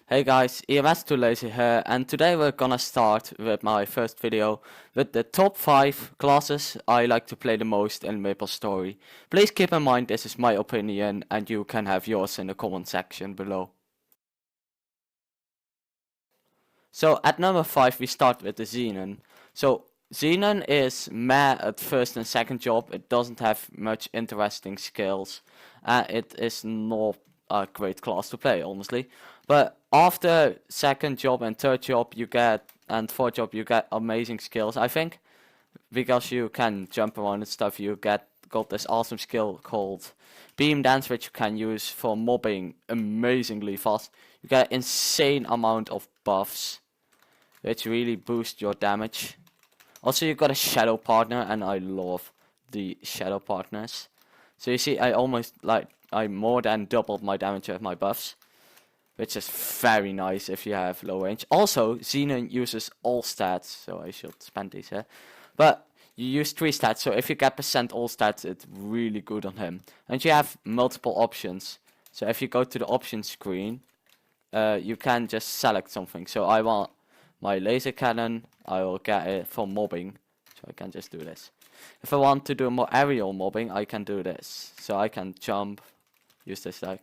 Hey guys, EMS2Lazy here, and today we're gonna start with my first video with the top 5 classes I like to play the most in Maplestory. Please keep in mind this is my opinion and you can have yours in the comment section below. So at number 5 we start with the Xenon. So Xenon is meh at first and second job, it doesn't have much interesting skills. It is not a great class to play, honestly. But after second job and third job and fourth job you get amazing skills, I think. Because you can jump around and stuff, you got this awesome skill called Beam Dance, which you can use for mobbing amazingly fast. You get an insane amount of buffs, which really boost your damage. Also, you got a shadow partner, and I love the shadow partners. So you see, I more than doubled my damage with my buffs, which is very nice if you have low range. Also, Xenon uses all stats, so I should spend these here. But you use 3 stats, so if you get percent all stats, it's really good on him. And you have multiple options. So if you go to the options screen, you can just select something. So I want my laser cannon, I will get it for mobbing, so I can just do this. If I want to do more aerial mobbing, I can do this. So I can jump, use this like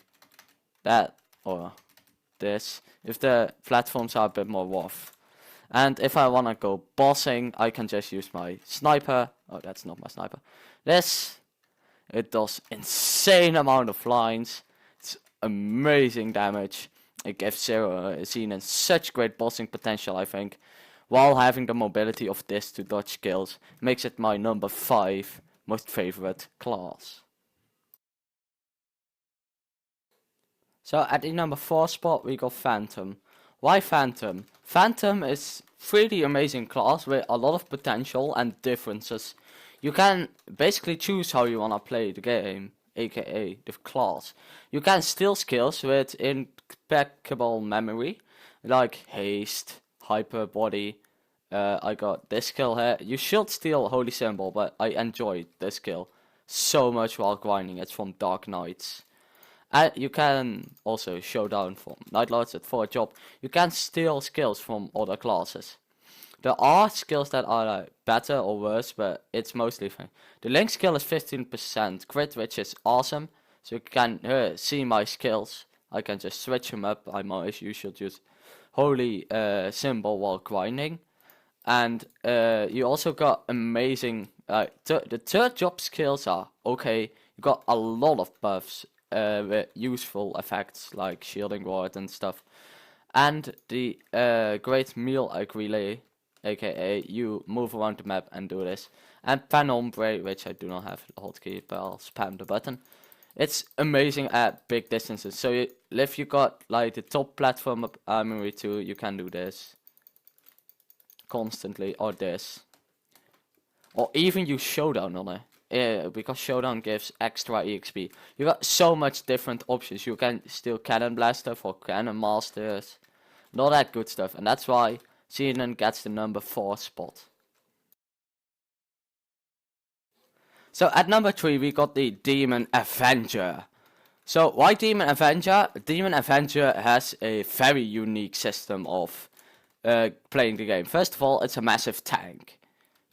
that, or this, if the platforms are a bit more rough. And if I want to go bossing, I can just use my sniper. Oh, that's not my sniper. This, it does insane amount of lines. It's amazing damage. It gives Xenon such great bossing potential, I think, while having the mobility of this to dodge skills. Makes it my number 5 most favorite class. So at the number 4 spot we got Phantom. Why Phantom? Phantom is pretty amazing class with a lot of potential and differences. You can basically choose how you wanna play the game, aka the class. You can steal skills with impeccable memory, like haste, hyper body. I got this skill here. You should steal Holy Symbol, but I enjoyed this skill so much while grinding. It's from Dark Knights. And you can also showdown from Night Lords at 4 job. You can steal skills from other classes. There are skills that are like better or worse, but it's mostly fine. The Link skill is 15% crit, which is awesome. So you can see my skills. I can just switch them up. You should use Holy Symbol while grinding. And you also got amazing. The third job skills are okay. You got a lot of buffs. With useful effects like shielding ward and stuff, and the great meal relay, aka you move around the map and do this, and Penombre, which I do not have the hotkey, but I'll spam the button. It's amazing at big distances. So if you got like the top platform of armory 2, you can do this constantly, or this, or even use showdown on it. Because Showdown gives extra EXP. You got so much different options. You can steal Cannon Blaster for Cannon Masters. And all that good stuff. And that's why Xenon gets the number 4 spot. So at number 3 we got the Demon Avenger. So why Demon Avenger? Demon Avenger has a very unique system of playing the game. First of all, it's a massive tank.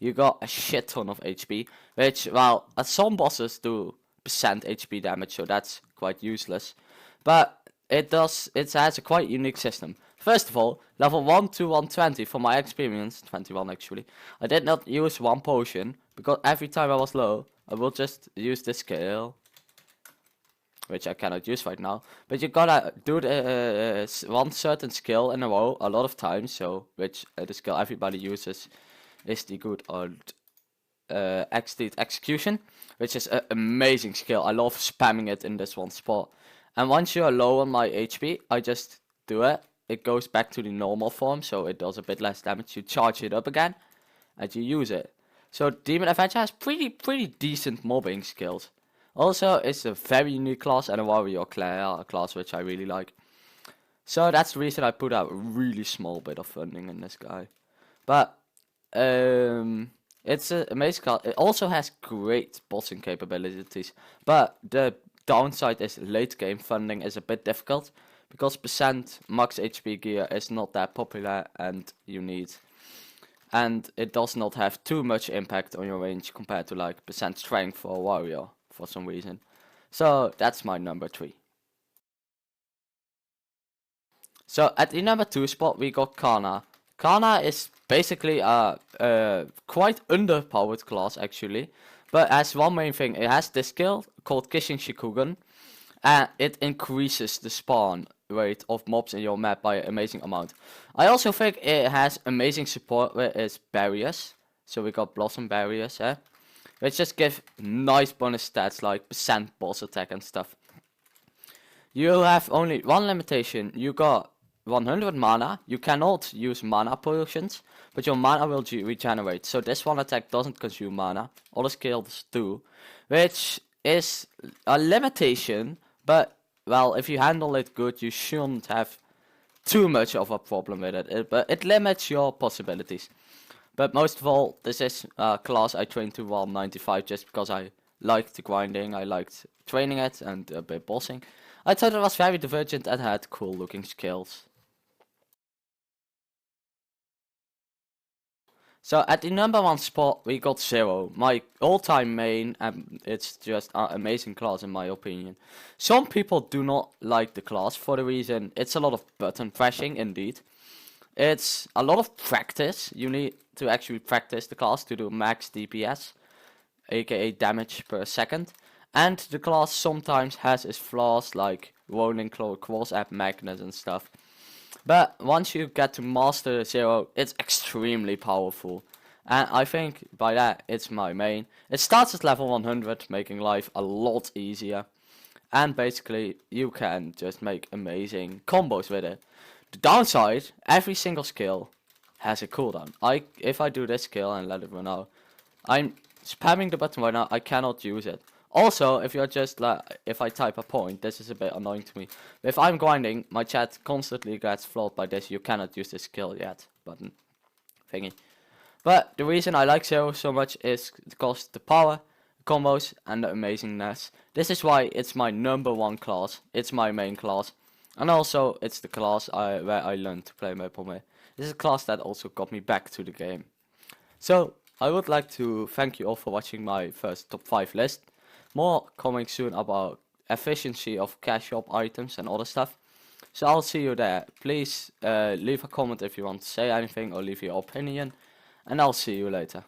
You got a shit ton of HP, which, well, some bosses do percent HP damage, so that's quite useless. But it has a quite unique system. First of all, level 1 to 120, from my experience, 21 actually, I did not use one potion, because every time I was low, I will just use this skill, which I cannot use right now. But you gotta do one certain skill in a row a lot of times, so the skill everybody uses is the good old Execution, which is an amazing skill. I love spamming it in this one spot. And once you are low on my HP, I just do it. It goes back to the normal form, so it does a bit less damage. You charge it up again, and you use it. So Demon Avenger has pretty decent mobbing skills. Also, it's a very unique class and a warrior class which I really like. So that's the reason I put out a really small bit of funding in this guy. But it's an amazing class. It also has great bossing capabilities, but the downside is late game funding is a bit difficult because percent max HP gear is not that popular and it does not have too much impact on your range compared to like percent strength for a warrior for some reason. So that's my number 3. So at the number 2 spot we got Kana. Kana is basically a quite underpowered class actually, but as one main thing, it has this skill called Kissing Shikugan, and it increases the spawn rate of mobs in your map by an amazing amount. I also think it has amazing support with its barriers. So we got Blossom barriers, which just give nice bonus stats like percent boss attack and stuff. You have only one limitation. You got 100 mana. You cannot use mana potions, but your mana will regenerate. So this one attack doesn't consume mana. All the skills do, which is a limitation, but well, if you handle it good, you shouldn't have too much of a problem with it. But it limits your possibilities. But most of all, this is a class I trained to 195 just because I liked the grinding, I liked training it and a bit bossing. I thought it was very divergent and had cool looking skills. So at the number 1 spot we got Zero, my all-time main, and it's just an amazing class in my opinion. Some people do not like the class for the reason it's a lot of button pressing indeed. It's a lot of practice. You need to actually practice the class to do max DPS, aka damage per second. And the class sometimes has its flaws like rolling claw, cross app magnets and stuff. But once you get to master Zero, it's extremely powerful. And I think by that it's my main. It starts at level 100, making life a lot easier. And basically you can just make amazing combos with it. The downside, every single skill has a cooldown. If I do this skill and let it run out, I'm spamming the button right now, I cannot use it. Also, if you're just like, if I type a point, this is a bit annoying to me. If I'm grinding, my chat constantly gets flawed by this, you cannot use this skill yet button thingy. But the reason I like Zero so much is because the power, the combos, and the amazingness. This is why it's my number 1 class. It's my main class. And also, it's the class where I learned to play Maplestory. This is a class that also got me back to the game. So, I would like to thank you all for watching my first top 5 list. More coming soon about efficiency of cash shop items and other stuff. So I'll see you there. Please leave a comment if you want to say anything or leave your opinion. And I'll see you later.